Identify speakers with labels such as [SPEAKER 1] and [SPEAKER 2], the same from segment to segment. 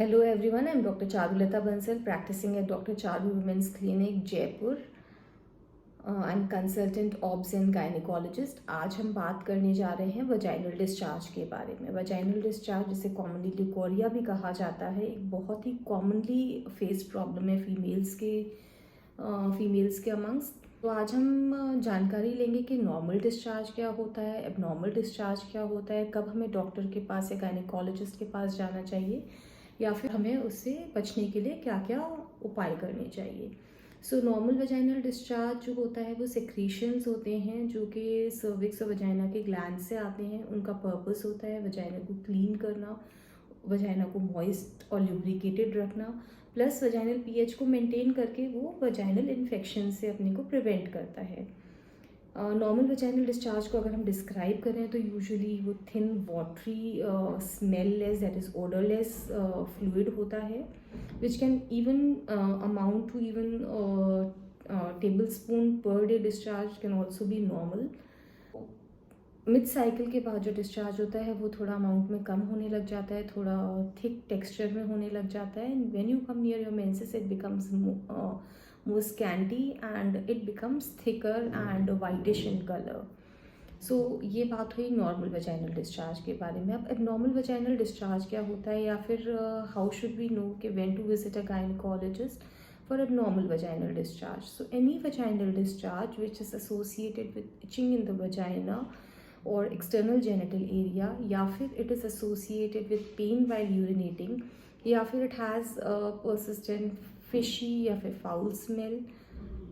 [SPEAKER 1] Hello everyone, I'm Dr. Charulata Bansal, practicing at Dr. Charu Women's Clinic, Jaipur. I'm consultant obs and gynaecologist. आज हम बात करने जा रहे हैं वजाइनल डिस्चार्ज के बारे में। वजाइनल डिस्चार्ज, जिसे कॉमनली लिकोरिया भी कहा जाता है, एक बहुत ही कॉमनली फेस्ड प्रॉब्लम है फीमेल्स के अमंग्स। तो आज हम जानकारी लेंगे कि नॉर्मल डिस्चार्ज क्या होता है, एबनॉर्मल डिस्चार्ज क्या होता है, कब हमें डॉक्टर के पास या गायनिकोलॉजिस्ट के पास जाना चाहिए, या फिर हमें उससे बचने के लिए क्या क्या उपाय करने चाहिए। सो नॉर्मल वजाइनल डिस्चार्ज जो होता है वो सेक्रीशंस होते हैं जो कि सर्विक्स और वजाइना के ग्लैंड से आते हैं। उनका पर्पस होता है वजाइना को क्लीन करना, वजाइना को मॉइस्ट और ल्यूब्रिकेटेड रखना, प्लस वजाइनल पीएच को मेंटेन करके वो वजाइनल इन्फेक्शन से अपने को प्रिवेंट करता है। नॉर्मल वजाइनल डिस्चार्ज को अगर हम डिस्क्राइब करें तो यूजुअली वो thin watery smell less, that is odourless fluid होता है, which can even amount to even tablespoon per day. Discharge can also be normal. Mid cycle के बाद जो डिस्चार्ज होता है वो थोड़ा अमाउंट में कम होने लग जाता है, थोड़ा थिक टेक्सचर में होने लग जाता है। When you come near your menses it becomes more scanty and it becomes thicker and whitish in color. सो ये बात हुई नॉर्मल वजाइनल डिस्चार्ज के बारे में। अब एबनॉर्मल वजाइनल डिस्चार्ज क्या होता है, या फिर हाउ शुड वी नो कि when to visit a gynaecologist for abnormal vaginal discharge. So any vaginal discharge which is associated with itching in the vagina और एक्सटर्नल जेनिटल एरिया, या फिर it is associated with pain while urinating, या फिर it has persistent fishy या फिर foul smell,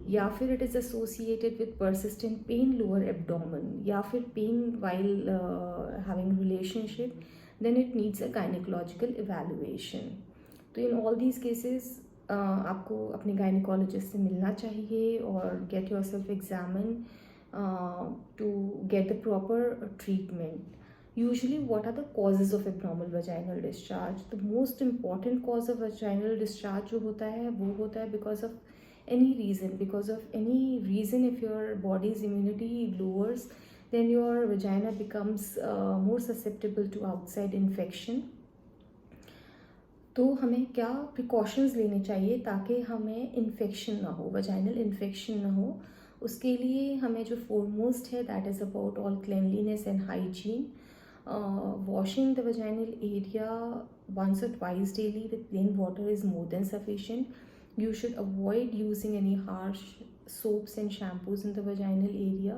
[SPEAKER 1] या फिर it is associated with persistent pain lower abdomen, या फिर pain while having relationship, then it needs a gynaecological evaluation. तो in all these cases आपको अपने गायनिकोलॉजिस्ट से मिलना चाहिए और get yourself examine to get the proper treatment. Usually, what are the causes of abnormal vaginal discharge? The most important cause of vaginal discharge जो होता है वो होता है because of any reason, if your body's immunity lowers, then your vagina becomes more susceptible to outside infection. तो हमें क्या precautions लेने चाहिए ताकि हमें इन्फेक्शन ना हो, वजाइनल इन्फेक्शन ना हो। उसके लिए हमें जो फोरमोस्ट है that is about all cleanliness and hygiene. Washing the vaginal area once or twice daily with plain water is more than sufficient. You should avoid using any harsh soaps and shampoos in the vaginal area.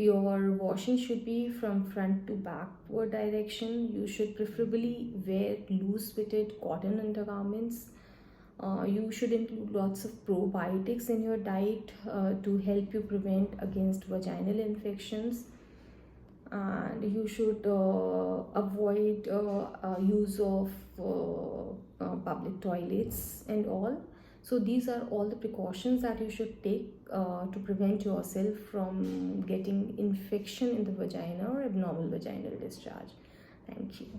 [SPEAKER 1] Your washing should be from front to backward direction. You should preferably wear loose fitted cotton undergarments. You should include lots of probiotics in your diet to help you prevent against vaginal infections. And you should avoid use of public toilets and all. So these are all the precautions that you should take to prevent yourself from getting infection in the vagina or abnormal vaginal discharge. Thank you.